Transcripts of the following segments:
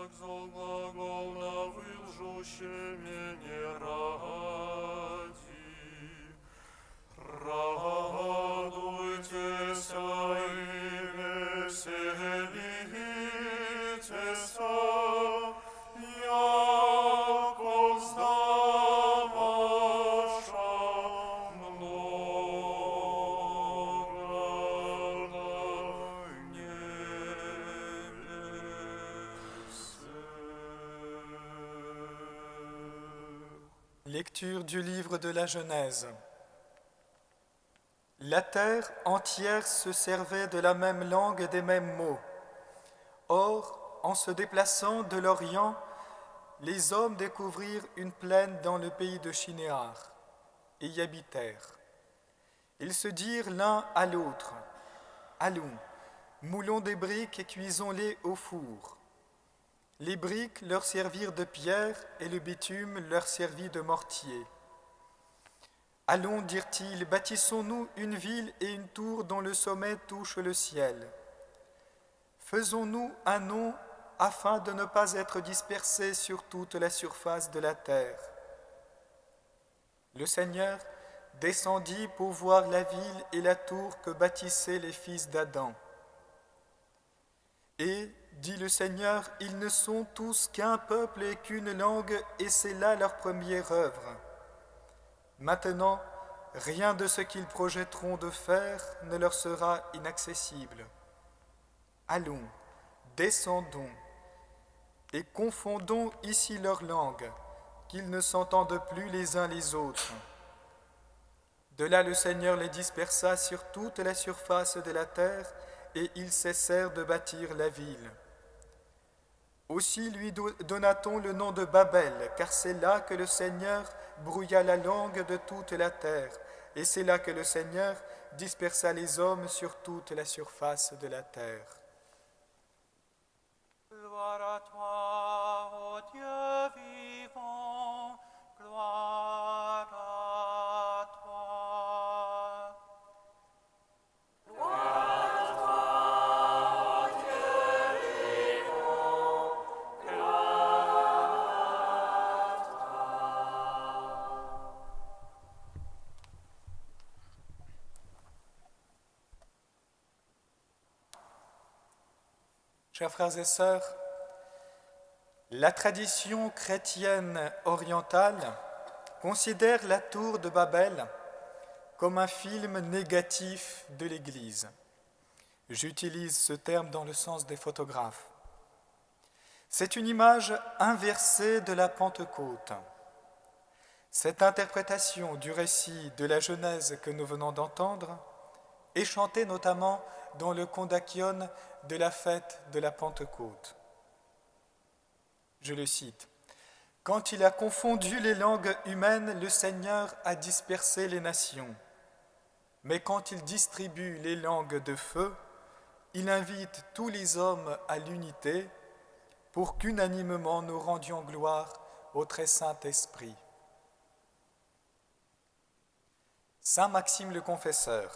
экзал глагол на вылжущими не ради. Радуйтесь и веселитесь, яко возда ваша много на небесе. Lecture du livre de la Genèse. La terre entière se servait de la même langue et des mêmes mots. Or, en se déplaçant de l'Orient, les hommes découvrirent une plaine dans le pays de Shinéar et y habitèrent. Ils se dirent l'un à l'autre, « Allons, moulons des briques et cuisons-les au four. » Les briques leur servirent de pierre et le bitume leur servit de mortier. « Allons, dirent-ils, bâtissons-nous une ville et une tour dont le sommet touche le ciel. Faisons-nous un nom afin de ne pas être dispersés sur toute la surface de la terre. » Le Seigneur descendit pour voir la ville et la tour que bâtissaient les fils d'Adam. Et, dit le Seigneur, ils ne sont tous qu'un peuple et qu'une langue, et c'est là leur première œuvre. Maintenant, rien de ce qu'ils projetteront de faire ne leur sera inaccessible. Allons, descendons, et confondons ici leurs langues, qu'ils ne s'entendent plus les uns les autres. De là le Seigneur les dispersa sur toute la surface de la terre, et ils cessèrent de bâtir la ville. Aussi lui donna-t-on le nom de Babel, car c'est là que le Seigneur brouilla la langue de toute la terre, et c'est là que le Seigneur dispersa les hommes sur toute la surface de la terre. Gloire à toi, ô Dieu vivant, gloire à toi. Chers frères et sœurs, la tradition chrétienne orientale considère la tour de Babel comme un film négatif de l'Église. J'utilise ce terme dans le sens des photographes. C'est une image inversée de la Pentecôte. Cette interprétation du récit de la Genèse que nous venons d'entendre est chantée notamment dans le Kondakion de la fête de la Pentecôte. Je le cite. « Quand il a confondu les langues humaines, le Seigneur a dispersé les nations. Mais quand il distribue les langues de feu, il invite tous les hommes à l'unité pour qu'unanimement nous rendions gloire au très Saint-Esprit. » Saint Maxime le Confesseur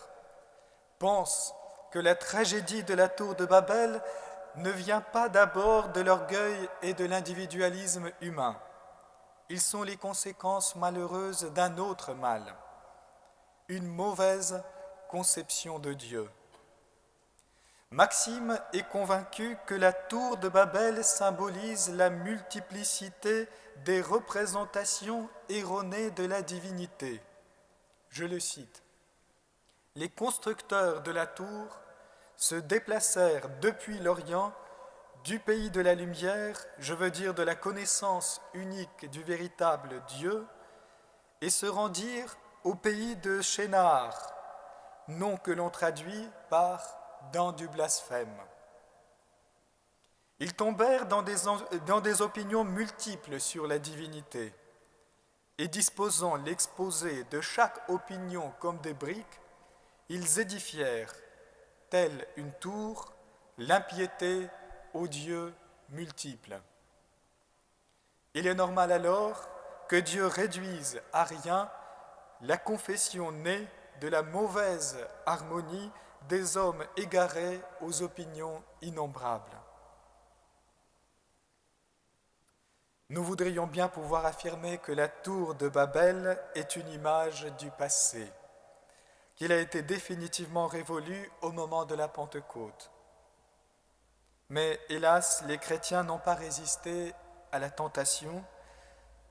pense que la tragédie de la tour de Babel ne vient pas d'abord de l'orgueil et de l'individualisme humain. Ils sont les conséquences malheureuses d'un autre mal, une mauvaise conception de Dieu. Maxime est convaincu que la tour de Babel symbolise la multiplicité des représentations erronées de la divinité. Je le cite. Les constructeurs de la tour se déplacèrent depuis l'Orient, du pays de la lumière, je veux dire de la connaissance unique du véritable Dieu, et se rendirent au pays de Shinéar, nom que l'on traduit par « dans du blasphème ». Ils tombèrent dans des opinions multiples sur la divinité, et disposant l'exposé de chaque opinion comme des briques, ils édifièrent, telle une tour, l'impiété aux dieux multiples. Il est normal alors que Dieu réduise à rien la confession née de la mauvaise harmonie des hommes égarés aux opinions innombrables. Nous voudrions bien pouvoir affirmer que la tour de Babel est une image du passé, qu'il a été définitivement révolu au moment de la Pentecôte. Mais hélas, les chrétiens n'ont pas résisté à la tentation.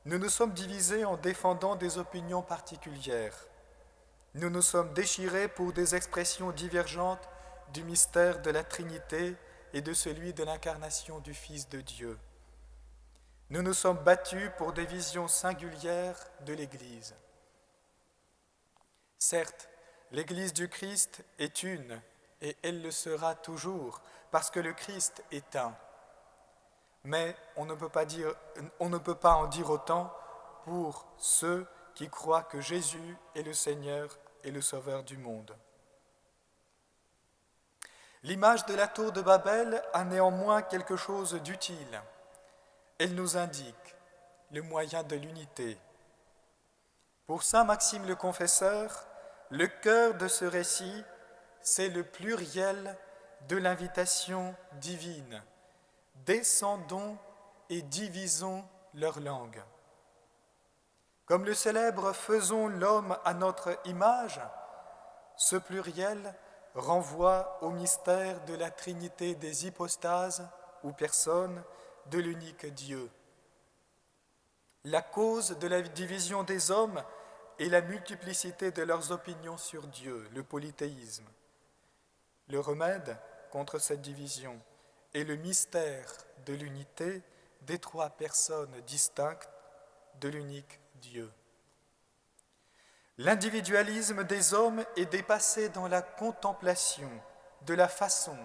Nous nous sommes divisés en défendant des opinions particulières. Nous nous sommes déchirés pour des expressions divergentes du mystère de la Trinité et de celui de l'incarnation du Fils de Dieu. Nous nous sommes battus pour des visions singulières de l'Église. Certes, l'Église du Christ est une, et elle le sera toujours, parce que le Christ est un. Mais on ne peut pas en dire autant pour ceux qui croient que Jésus est le Seigneur et le Sauveur du monde. L'image de la tour de Babel a néanmoins quelque chose d'utile. Elle nous indique le moyen de l'unité. Pour saint Maxime le Confesseur, le cœur de ce récit, c'est le pluriel de l'invitation divine. Descendons et divisons leur langue. Comme le célèbre « Faisons l'homme à notre image », ce pluriel renvoie au mystère de la Trinité des hypostases ou personnes de l'unique Dieu. La cause de la division des hommes est la multiplicité de leurs opinions sur Dieu, le polythéisme. Le remède contre cette division est le mystère de l'unité des trois personnes distinctes de l'unique Dieu. L'individualisme des hommes est dépassé dans la contemplation de la façon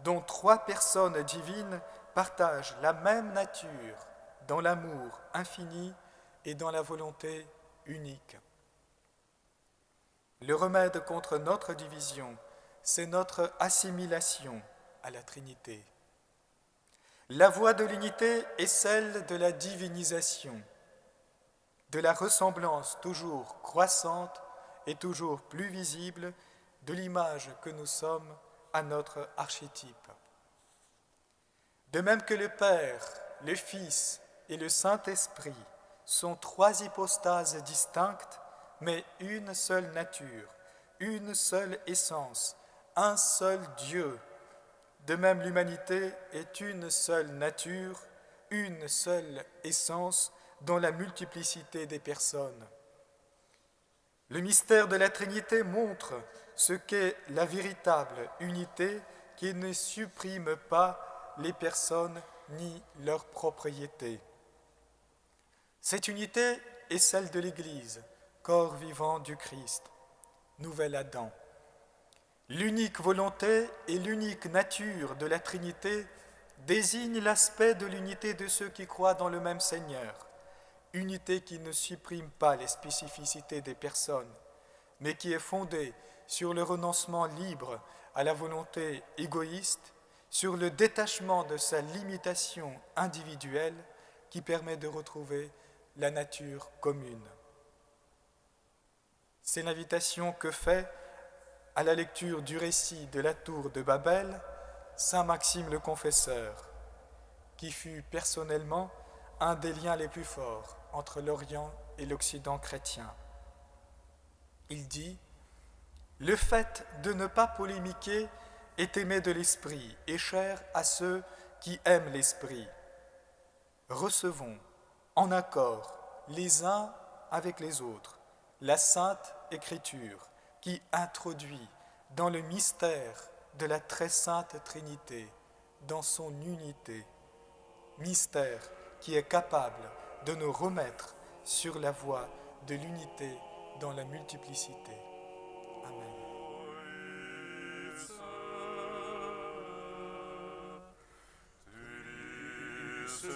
dont trois personnes divines partagent la même nature dans l'amour infini et dans la volonté unique. Le remède contre notre division, c'est notre assimilation à la Trinité. La voie de l'unité est celle de la divinisation, de la ressemblance toujours croissante et toujours plus visible de l'image que nous sommes à notre archétype. De même que le Père, le Fils et le Saint-Esprit sont trois hypostases distinctes, mais une seule nature, une seule essence, un seul Dieu. De même, l'humanité est une seule nature, une seule essence, dans la multiplicité des personnes. Le mystère de la Trinité montre ce qu'est la véritable unité qui ne supprime pas les personnes ni leurs propriétés. Cette unité est celle de l'Église, corps vivant du Christ, nouvel Adam. L'unique volonté et l'unique nature de la Trinité désignent l'aspect de l'unité de ceux qui croient dans le même Seigneur. Unité qui ne supprime pas les spécificités des personnes, mais qui est fondée sur le renoncement libre à la volonté égoïste, sur le détachement de sa limitation individuelle qui permet de retrouver la nature commune. C'est l'invitation que fait, à la lecture du récit de la tour de Babel, saint Maxime le Confesseur, qui fut personnellement un des liens les plus forts entre l'Orient et l'Occident chrétien. Il dit « Le fait de ne pas polémiquer est aimer de l'esprit et cher à ceux qui aiment l'esprit. Recevons en accord les uns avec les autres la Sainte Écriture qui introduit dans le mystère de la très sainte Trinité, dans son unité, mystère qui est capable de nous remettre sur la voie de l'unité dans la multiplicité. Amen. Tu